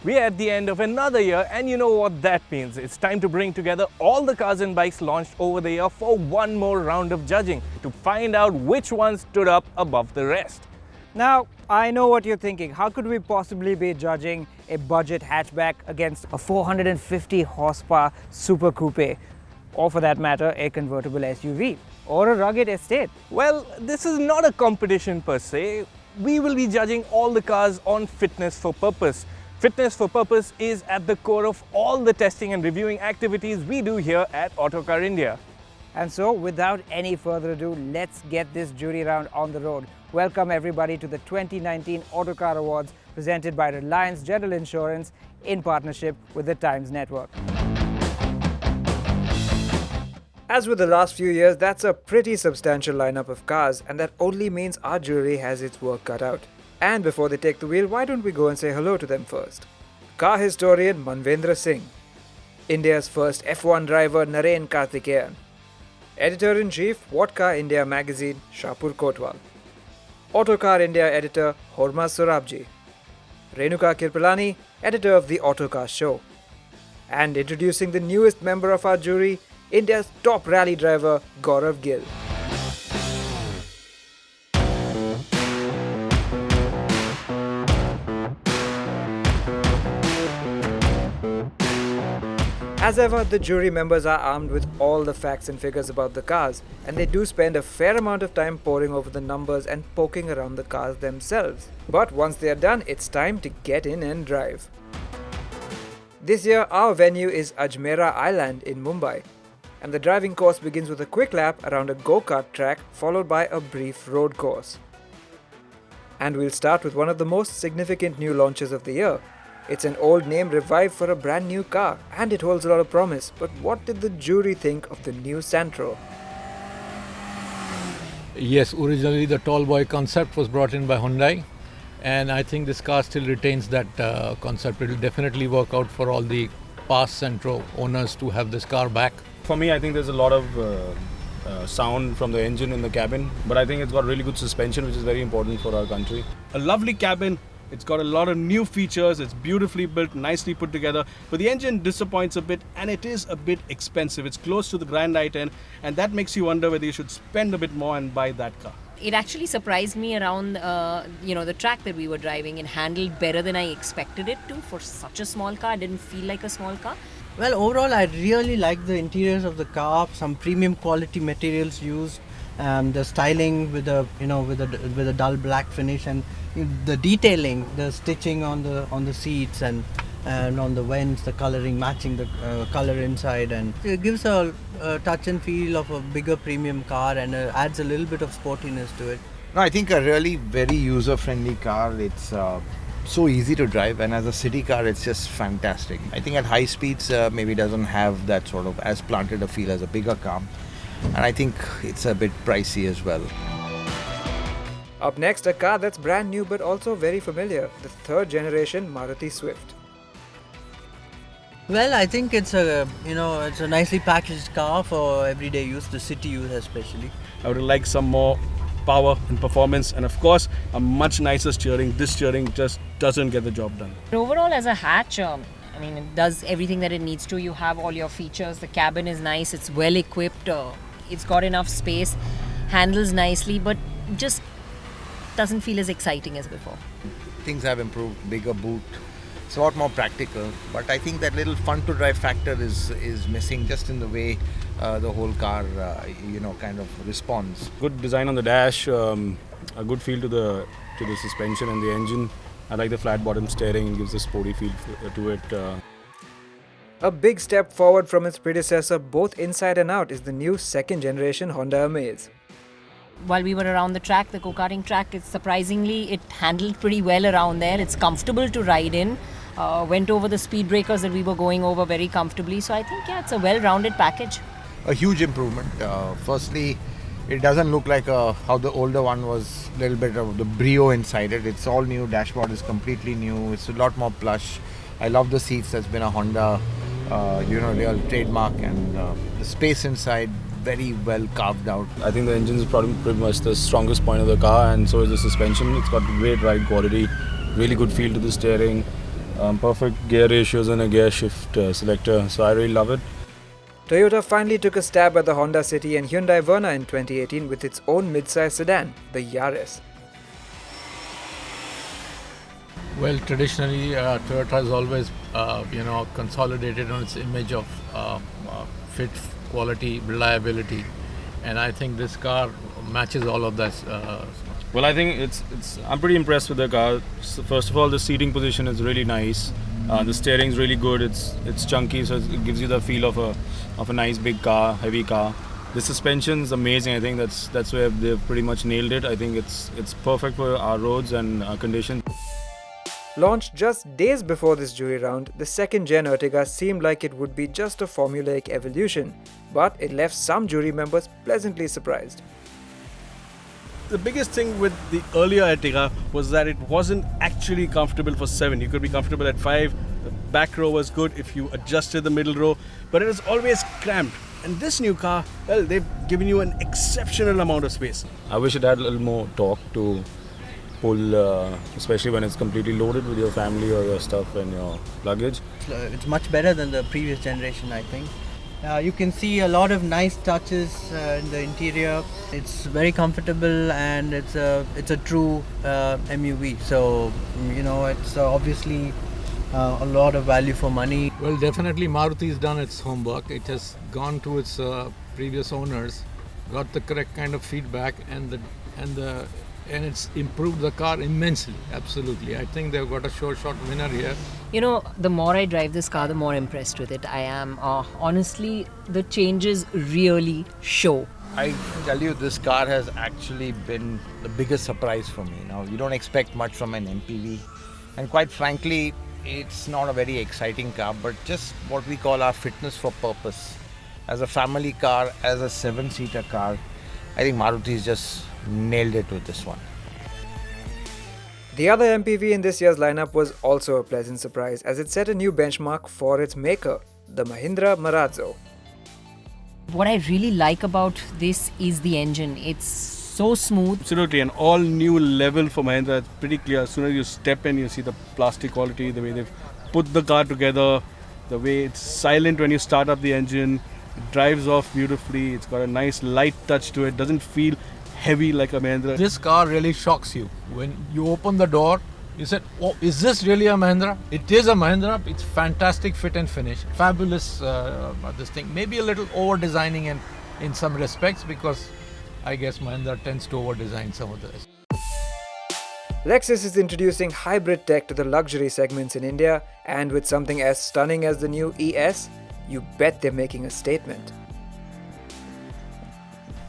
We are at the end of another year, and you know what that means. It's time to bring together all the cars and bikes launched over the year for one more round of judging to find out which ones stood up above the rest. Now, I know what you're thinking. How could we possibly be judging a budget hatchback against a 450 horsepower super coupe? Or for that matter, a convertible SUV or a rugged estate? Well, this is not a competition per se. We will be judging all the cars on fitness for purpose. Fitness for purpose is at the core of all the testing and reviewing activities we do here at Autocar India. And so, without any further ado, let's get this jury round on the road. Welcome everybody to the 2019 Autocar Awards presented by Reliance General Insurance in partnership with the Times Network. As with the last few years, that's a pretty substantial lineup of cars, and that only means our jury has its work cut out. And before they take the wheel, why don't we go and say hello to them first? Car historian Manvendra Singh, India's first F1 driver Naren Karthikeyan, Editor-in-Chief Autocar India magazine Shapur Kotwal, Autocar India editor Horma Sorabji, Renuka Kirpalani, editor of the Autocar Show, and introducing the newest member of our jury, India's top rally driver Gaurav Gill. As ever, the jury members are armed with all the facts and figures about the cars, and they do spend a fair amount of time poring over the numbers and poking around the cars themselves. But once they are done, it's time to get in and drive. This year, our venue is Ajmera Island in Mumbai, and the driving course begins with a quick lap around a go-kart track followed by a brief road course. And we'll start with one of the most significant new launches of the year. It's an old name revived for a brand new car, and it holds a lot of promise. But what did the jury think of the new Santro? Yes, originally the tall boy concept was brought in by Hyundai, and I think this car still retains that concept. It will definitely work out for all the past Santro owners to have this car back. For me, I think there's a lot of sound from the engine in the cabin, but I think it's got really good suspension, which is very important for our country. A lovely cabin. It's got a lot of new features, it's beautifully built, nicely put together, but the engine disappoints a bit and it is a bit expensive. It's close to the Grand i10 and that makes you wonder whether you should spend a bit more and buy that car. It actually surprised me around, the track that we were driving. It handled better than I expected it to. For such a small car, it didn't feel like a small car. Well, overall, I really like the interiors of the car, some premium quality materials used, the styling with a dull black finish, and the detailing, the stitching on the seats and on the vents, the coloring matching the color inside, and it gives a touch and feel of a bigger premium car and adds a little bit of sportiness to it. No, I think a really very user-friendly car. It's so easy to drive, and as a city car, it's just fantastic. I think at high speeds, maybe doesn't have that sort of as planted a feel as a bigger car, and I think it's a bit pricey as well. Up next, a car that's brand new but also very familiar, the third generation Maruti Swift. Well, I think it's a nicely packaged car for everyday use, the city use especially. I would like some more power and performance, and of course a much nicer steering. This steering just doesn't get the job done. Overall, as a hatch, it does everything that it needs to. You have all your features. The cabin is nice. It's well equipped. It's got enough space. Handles nicely, but just doesn't feel as exciting as before. Things have improved, bigger boot. It's a lot more practical, but I think that little fun to drive factor is missing just in the way the whole car kind of responds. Good design on the dash, a good feel to the suspension and the engine. I like the flat bottom steering, it gives a sporty feel to it. A big step forward from its predecessor both inside and out is the new second generation Honda Amaze. While we were around the track, the go-karting track, it handled pretty well around there. It's comfortable to ride in. Went over the speed breakers that we were going over very comfortably. So I think, it's a well-rounded package. A huge improvement. Firstly, it doesn't look like how the older one was, a little bit of the brio inside it. It's all new, dashboard is completely new, it's a lot more plush. I love the seats, that's been a Honda real trademark, and the space inside, very well carved out. I think the engine is probably pretty much the strongest point of the car, and so is the suspension. It's got great ride quality, really good feel to the steering. Perfect gear ratios and a gear shift selector. So I really love it. Toyota finally took a stab at the Honda City and Hyundai Verna in 2018 with its own mid-size sedan, the Yaris. Well, traditionally, Toyota has always, consolidated on its image of fit, quality, reliability, and I think this car matches all of that. Well, I think I'm pretty impressed with the car. So first of all, the seating position is really nice. The steering is really good. It's chunky, so it gives you the feel of a nice big car, heavy car. The suspension is amazing. I think that's where they've pretty much nailed it. I think it's perfect for our roads and our conditions. Launched just days before this jury round, the second-gen Ertiga seemed like it would be just a formulaic evolution, but it left some jury members pleasantly surprised. The biggest thing with the earlier Ertiga was that it wasn't actually comfortable for 7. You could be comfortable at 5. The back row was good if you adjusted the middle row, but it was always cramped. And this new car, well, they've given you an exceptional amount of space. I wish it had a little more torque to pull, especially when it's completely loaded with your family or your stuff and your luggage. It's much better than the previous generation, I think. You can see a lot of nice touches in the interior. It's very comfortable and it's a true MUV. So it's obviously a lot of value for money. Well, definitely Maruti's done its homework. It has gone to its previous owners, got the correct kind of feedback, and it's improved the car immensely. Absolutely, I think they've got a sure shot winner here. The more I drive this car, the more impressed with it I am. Honestly, the changes really show. I tell you, this car has actually been the biggest surprise for me. Now, you don't expect much from an MPV, and quite frankly, it's not a very exciting car, but just what we call our fitness for purpose. As a family car, as a 7-seater car, I think Maruti's just nailed it with this one. The other MPV in this year's lineup was also a pleasant surprise as it set a new benchmark for its maker, the Mahindra Marazzo. What I really like about this is the engine. It's so smooth. Absolutely, an all new level for Mahindra. It's pretty clear. As soon as you step in, you see the plastic quality, the way they've put the car together, the way it's silent when you start up the engine. It drives off beautifully. It's got a nice light touch to it. Doesn't feel heavy like a Mahindra. This car really shocks you. When you open the door, you said, oh, is this really a Mahindra? It is a Mahindra. It's fantastic fit and finish. Fabulous this thing. Maybe a little over-designing in some respects, because I guess Mahindra tends to over-design some of this. Lexus is introducing hybrid tech to the luxury segments in India, and with something as stunning as the new ES, you bet they're making a statement.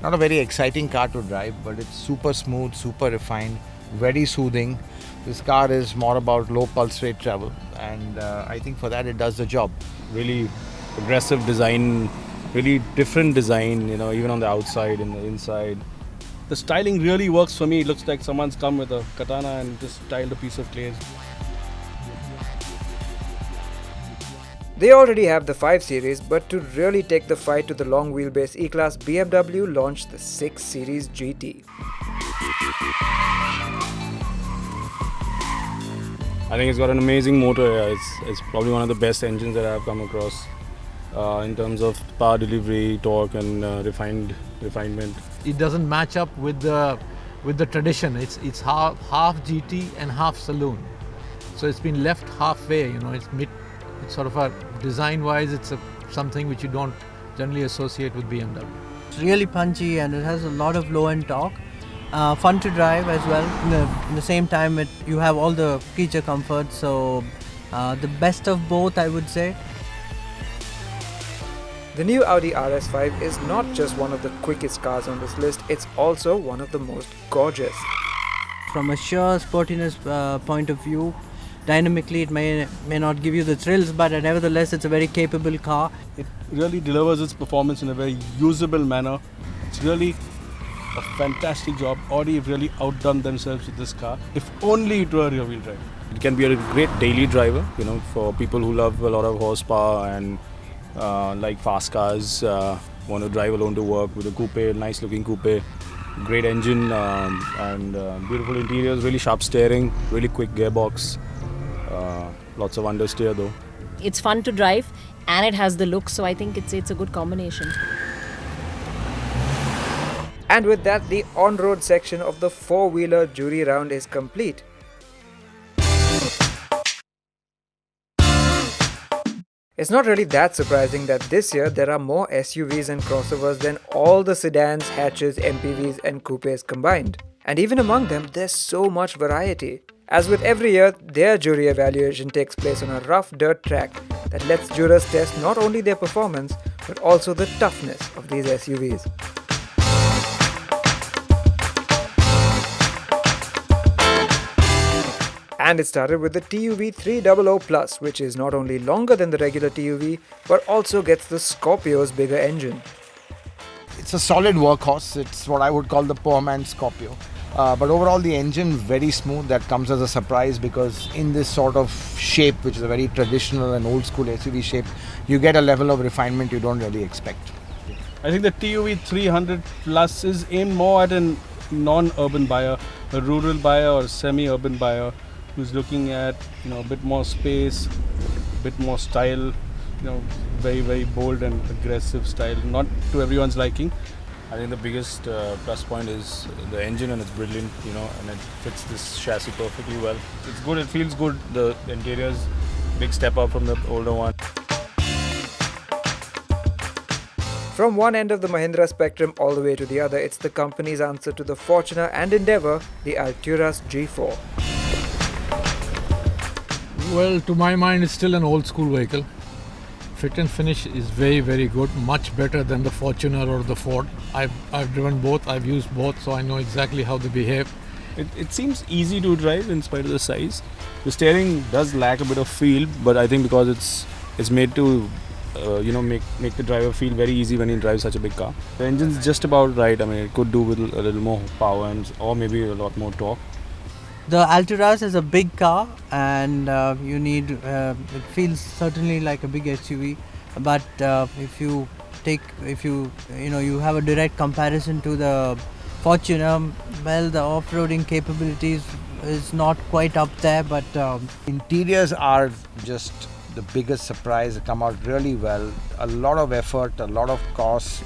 Not a very exciting car to drive, but it's super smooth, super refined, very soothing. This car is more about low pulse rate travel, and I think for that it does the job. Really aggressive design, really different design, even on the outside and the inside. The styling really works for me. It looks like someone's come with a katana and just styled a piece of clay. They already have the 5 Series, but to really take the fight to the long wheelbase E-Class, BMW launched the 6 Series GT. I think it's got an amazing motor. It's probably one of the best engines that I've come across in terms of power delivery, torque, and refinement. It doesn't match up with the tradition. It's half GT and half saloon, so it's been left halfway. It's sort of a design-wise, it's something which you don't generally associate with BMW. It's really punchy and it has a lot of low-end torque. Fun to drive as well. In the same time, you have all the creature comforts, so the best of both, I would say. The new Audi RS5 is not just one of the quickest cars on this list, it's also one of the most gorgeous. From a sheer sportiness point of view, dynamically it may not give you the thrills, but nevertheless it's a very capable car. It really delivers its performance in a very usable manner. It's really a fantastic job. Audi have really outdone themselves with this car. If only it were rear-wheel drive. It can be a great daily driver, for people who love a lot of horsepower and like fast cars, want to drive alone to work with a coupe, nice looking coupe, great engine and beautiful interiors, really sharp steering, really quick gearbox. Lots of understeer though. It's fun to drive and it has the look, so I think it's a good combination. And with that, the on-road section of the four-wheeler jury round is complete. It's not really that surprising that this year there are more SUVs and crossovers than all the sedans, hatches, MPVs and coupes combined. And even among them, there's so much variety. As with every year, their jury evaluation takes place on a rough dirt track that lets jurors test not only their performance, but also the toughness of these SUVs. And it started with the TUV 300 Plus, which is not only longer than the regular TUV, but also gets the Scorpio's bigger engine. It's a solid workhorse. It's what I would call the poor man's Scorpio. But overall, the engine very smooth. That comes as a surprise because in this sort of shape, which is a very traditional and old school SUV shape, you get a level of refinement you don't really expect. I think the TUV 300 Plus is aimed more at a non-urban buyer, a rural buyer or semi-urban buyer who's looking at a bit more space, a bit more style, very, very bold and aggressive style, not to everyone's liking. I think the biggest plus point is the engine, and it's brilliant, and it fits this chassis perfectly well. It's good, it feels good. The interior's big step up from the older one. From one end of the Mahindra spectrum all the way to the other, it's the company's answer to the Fortuner and Endeavour, the Alturas G4. Well, to my mind, it's still an old school vehicle. Fit and finish is very, very good, much better than the Fortuner or the Ford. I've driven both, I've used both, so I know exactly how they behave. It seems easy to drive in spite of the size. The steering does lack a bit of feel, but I think because it's made to make the driver feel very easy when he drives such a big car. The engine's just about right. I mean, it could do with a little more power or maybe a lot more torque. The Alturas is a big car, and you need. It feels certainly like a big SUV, but if you have a direct comparison to the Fortuner, well, the off-roading capabilities is not quite up there, but Interiors are just the biggest surprise. They come out really well. A lot of effort, a lot of cost,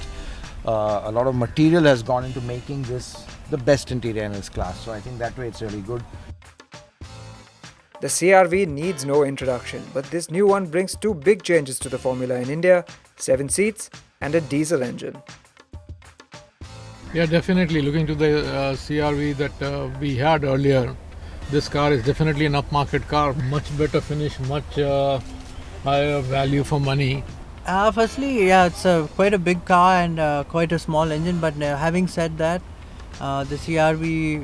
a lot of material has gone into making this the best interior in its class. So I think that way it's really good. The CR-V needs no introduction, but this new one brings two big changes to the formula in India: 7 seats and a diesel engine. Yeah, definitely. Looking to the CR-V that we had earlier, this car is definitely an upmarket car. Much better finish, much higher value for money. Firstly, yeah, it's quite a big car and quite a small engine. But having said that, the CR-V,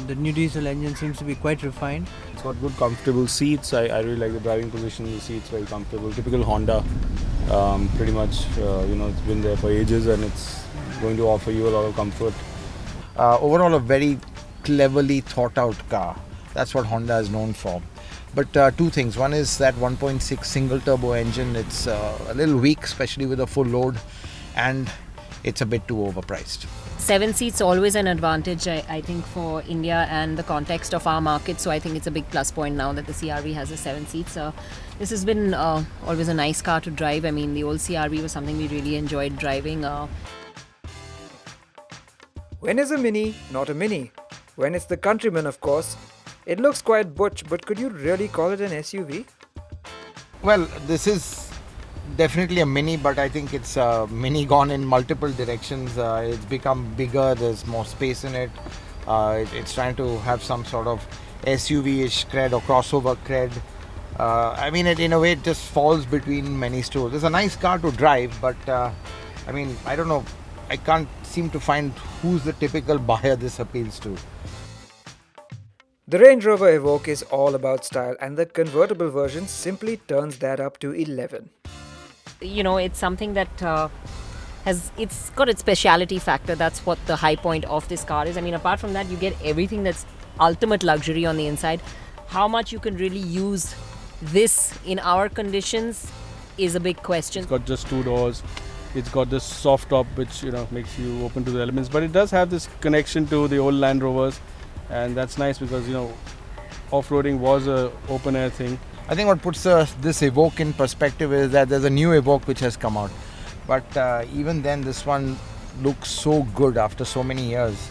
the new diesel engine seems to be quite refined. It's got good comfortable seats. I really like the driving position. The seats very comfortable. Typical Honda. Pretty much, it's been there for ages and it's going to offer you a lot of comfort. Overall, a very cleverly thought out car. That's what Honda is known for. But two things. One is that 1.6 single turbo engine. It's a little weak, especially with a full load, and it's a bit too overpriced. 7 seats always an advantage, I think, for India and the context of our market. So I think it's a big plus point now that the CR-V has a 7 seats. This has been always a nice car to drive. I mean, the old CR-V was something we really enjoyed driving. When is a Mini not a Mini? When it's the Countryman, of course. It looks quite butch, but could you really call it an SUV? Well, this is definitely a Mini, but I think it's a Mini gone in multiple directions. It's become bigger, there's more space in it. It's trying to have some sort of SUV-ish cred or crossover cred. I mean, in a way, it just falls between many stools. It's a nice car to drive, but I don't know. I can't seem to find who's the typical buyer this appeals to. The Range Rover Evoque is all about style, and the convertible version simply turns that up to 11. It's something that it's got its speciality factor. That's what the high point of this car is. I mean, apart from that, you get everything that's ultimate luxury on the inside. How much you can really use this in our conditions is a big question. It's got just 2 doors. It's got this soft top which makes you open to the elements, but it does have this connection to the old Land Rovers, and that's nice because off-roading was a open air thing. I think what puts this Evoque in perspective is that there's a new Evoque which has come out. But even then, this one looks so good after so many years.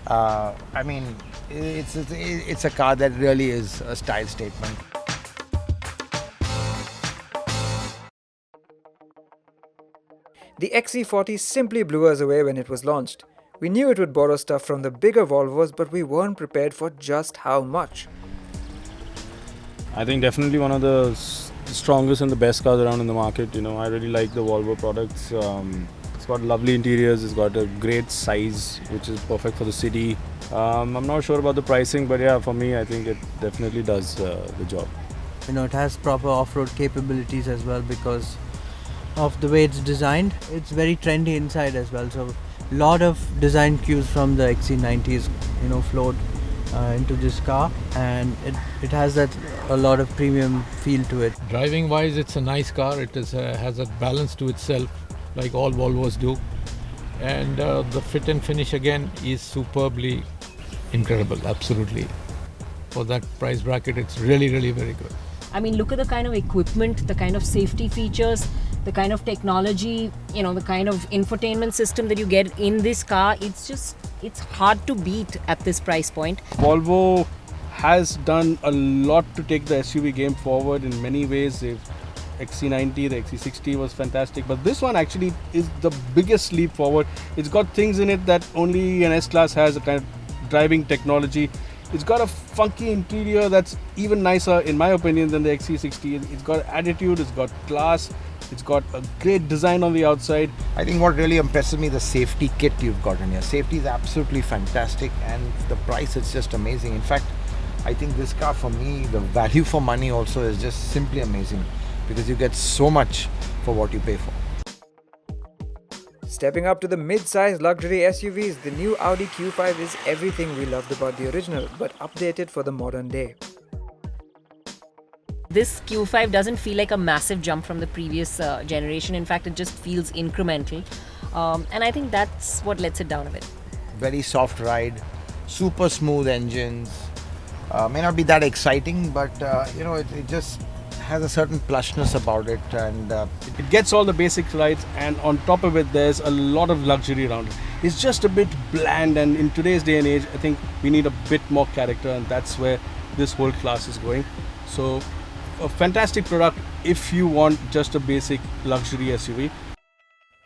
I mean, it's a car that really is a style statement. The XC40 simply blew us away when it was launched. We knew it would borrow stuff from the bigger Volvos, but we weren't prepared for just how much. I think definitely one of the strongest and the best cars around in the market. You know, I really like the Volvo products. It's got lovely interiors, it's got a great size which is perfect for the city. I'm not sure about the pricing, but yeah, for me I think it definitely does the job. You know, it has proper off-road capabilities as well because of the way it's designed. It's very trendy inside as well, so a lot of design cues from the XC90s, you know, flowed into this car, and it has that a lot of premium feel to it. Driving wise, it's a nice car. It is has a balance to itself, like all Volvos do, and the fit and finish again is superbly incredible. Absolutely, for that price bracket, it's really very good. I mean, look at the kind of equipment, the kind of safety features, the kind of technology, you know, the kind of infotainment system that you get in this car. It's hard to beat at this price point. Volvo has done a lot to take the SUV game forward in many ways. XC90, the XC60 was fantastic, but this one actually is the biggest leap forward. It's got things in it that only an S-Class has, a kind of driving technology. It's got a funky interior that's even nicer, in my opinion, than the XC60. It's got attitude, it's got class, it's got a great design on the outside. I think what really impresses me, the safety kit you've got in here. Safety is absolutely fantastic, and the price is just amazing. In fact, I think this car, for me, the value for money also is just simply amazing because you get so much for what you pay for. Stepping up to the mid-size luxury SUVs, the new Audi Q5 is everything we loved about the original, but updated for the modern day. This Q5 doesn't feel like a massive jump from the previous generation. In fact, it just feels incremental. And I think that's what lets it down a bit. Very soft ride, super smooth engines. May not be that exciting, but you know, it just has a certain plushness about it, and It gets all the basic rights, and on top of it, there's a lot of luxury around it. It's just a bit bland, and in today's day and age, I think we need a bit more character, and that's where this whole class is going. So, a fantastic product if you want just a basic luxury SUV.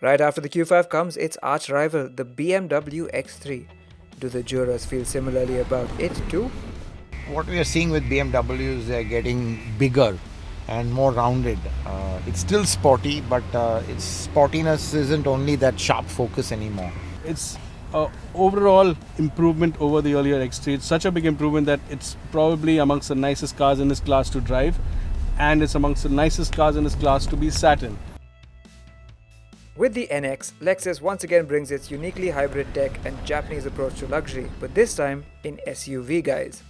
Right after the Q5 comes its arch rival, the BMW X3. Do the jurors feel similarly about it too? what we are seeing with BMWs, they're getting bigger and more rounded. It's still sporty, but its sportiness isn't only that sharp focus anymore. It's an overall improvement over the earlier X3. It's such a big improvement that it's probably amongst the nicest cars in its class to drive, and it's amongst the nicest cars in its class to be sat in. With the NX, Lexus once again brings its uniquely hybrid tech and Japanese approach to luxury, but this time in SUV guise.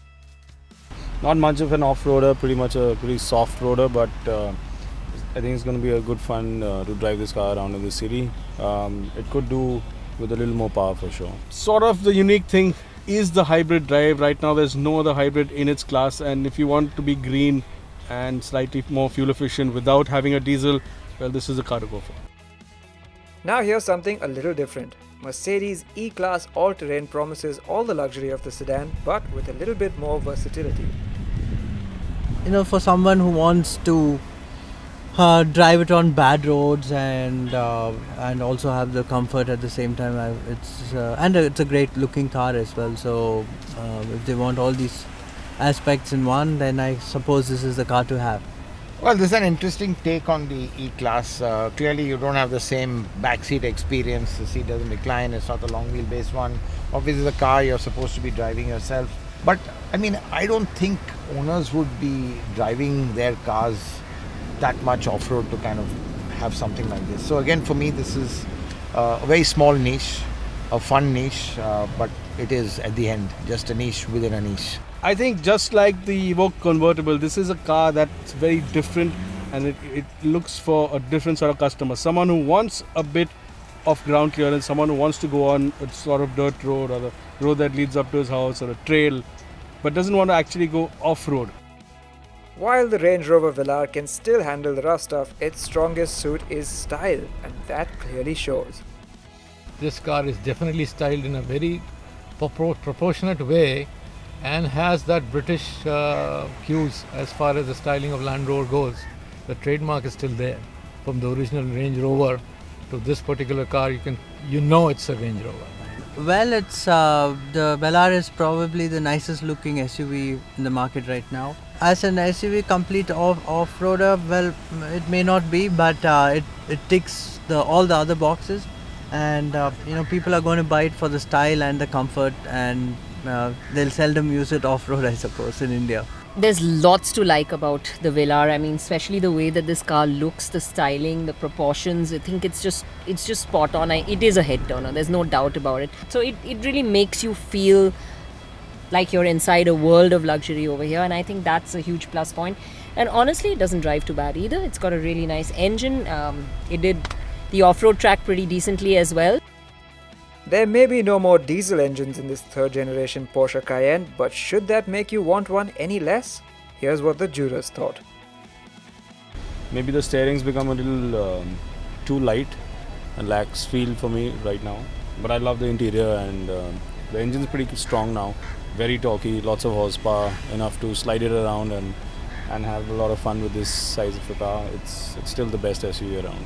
Not much of an off-roader, pretty much a pretty soft roader, but I think it's going to be a good fun to drive this car around in the city. It could do with a little more power for sure. Sort of the unique thing is the hybrid drive. Right now there's no other hybrid in its class, and if you want to be green and slightly more fuel efficient without having a diesel, well, this is the car to go for. Now here's something a little different. Mercedes E-Class all-terrain promises all the luxury of the sedan, but with a little bit more versatility. You know, for someone who wants to drive it on bad roads and also have the comfort at the same time, it's a great looking car as well. So if they want all these aspects in one, then I suppose this is the car to have. Well, this is an interesting take on the E-Class. Clearly, you don't have the same backseat experience. The seat doesn't recline. It's not the long wheelbase one. Obviously, the car you're supposed to be driving yourself. But, I mean, I don't think owners would be driving their cars that much off-road to kind of have something like this. So again, for me, this is a very small niche, a fun niche, but it is, at the end, just a niche within a niche. I think just like the Evoque convertible, this is a car that's very different, and it looks for a different sort of customer. Someone who wants a bit of ground clearance, someone who wants to go on a sort of dirt road or the road that leads up to his house or a trail but doesn't want to actually go off-road. While the Range Rover Velar can still handle the rough stuff, its strongest suit is style, and that clearly shows. This car is definitely styled in a very proportionate way and has that British cues as far as the styling of Land Rover goes. The trademark is still there. From the original Range Rover to this particular car, you know it's a Range Rover. Well, it's the Velar is probably the nicest looking SUV in the market right now. As an SUV complete off-roader, well, it may not be, but it ticks all the other boxes, and people are going to buy it for the style and the comfort, and they'll seldom use it off-road, I suppose, in India. There's lots to like about the Velar. I mean, especially the way that this car looks, the styling, the proportions. I think it's just spot on. It is a head turner. There's no doubt about it. So it really makes you feel like you're inside a world of luxury over here, and I think that's a huge plus point. And honestly, it doesn't drive too bad either. It's got a really nice engine. It did the off-road track pretty decently as well. There may be no more diesel engines in this third generation Porsche Cayenne, but should that make you want one any less? Here's what the jurors thought. Maybe the steering's become a little too light and lacks feel for me right now. But I love the interior, and the engine's pretty strong now. Very torquey, lots of horsepower, enough to slide it around and have a lot of fun with this size of a car. It's still the best SUV around.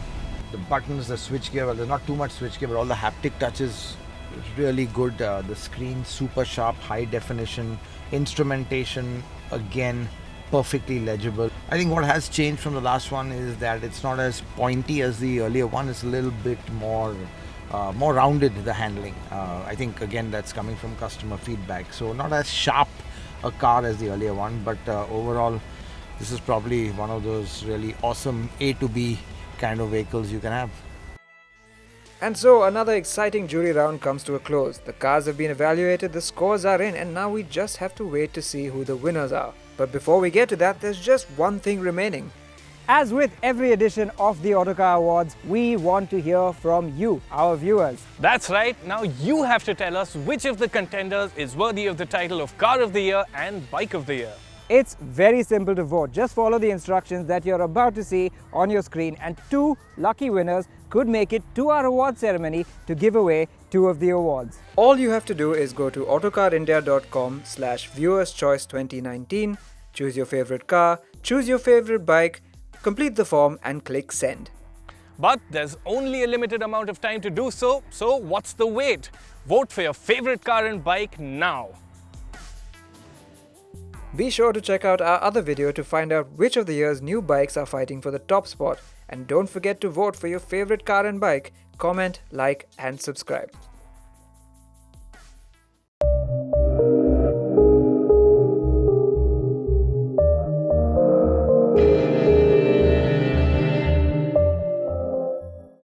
The buttons, the switchgear, well, there's not too much switchgear, but all the haptic touches really good. The screen super sharp, high definition, instrumentation again perfectly legible. I think what has changed from the last one is that it's not as pointy as the earlier one. It's a little bit more rounded, the handling. I think again that's coming from customer feedback. So not as sharp a car as the earlier one, but overall this is probably one of those really awesome A to B kind of vehicles you can have. And so another exciting jury round comes to a close. The cars have been evaluated, the scores are in, and now we just have to wait to see who the winners are. But before we get to that, there's just one thing remaining. As with every edition of the Autocar Awards, we want to hear from you, our viewers. That's right. Now you have to tell us which of the contenders is worthy of the title of Car of the Year and Bike of the Year. It's very simple to vote. Just follow the instructions that you're about to see on your screen, and 2 lucky winners could make it to our award ceremony to give away 2 of the awards. All you have to do is go to autocarindia.com/viewerschoice2019, choose your favorite car, choose your favorite bike, complete the form and click send. But there's only a limited amount of time to do so what's the wait? Vote for your favorite car and bike now. Be sure to check out our other video to find out which of the year's new bikes are fighting for the top spot. And don't forget to vote for your favorite car and bike, comment, like and subscribe.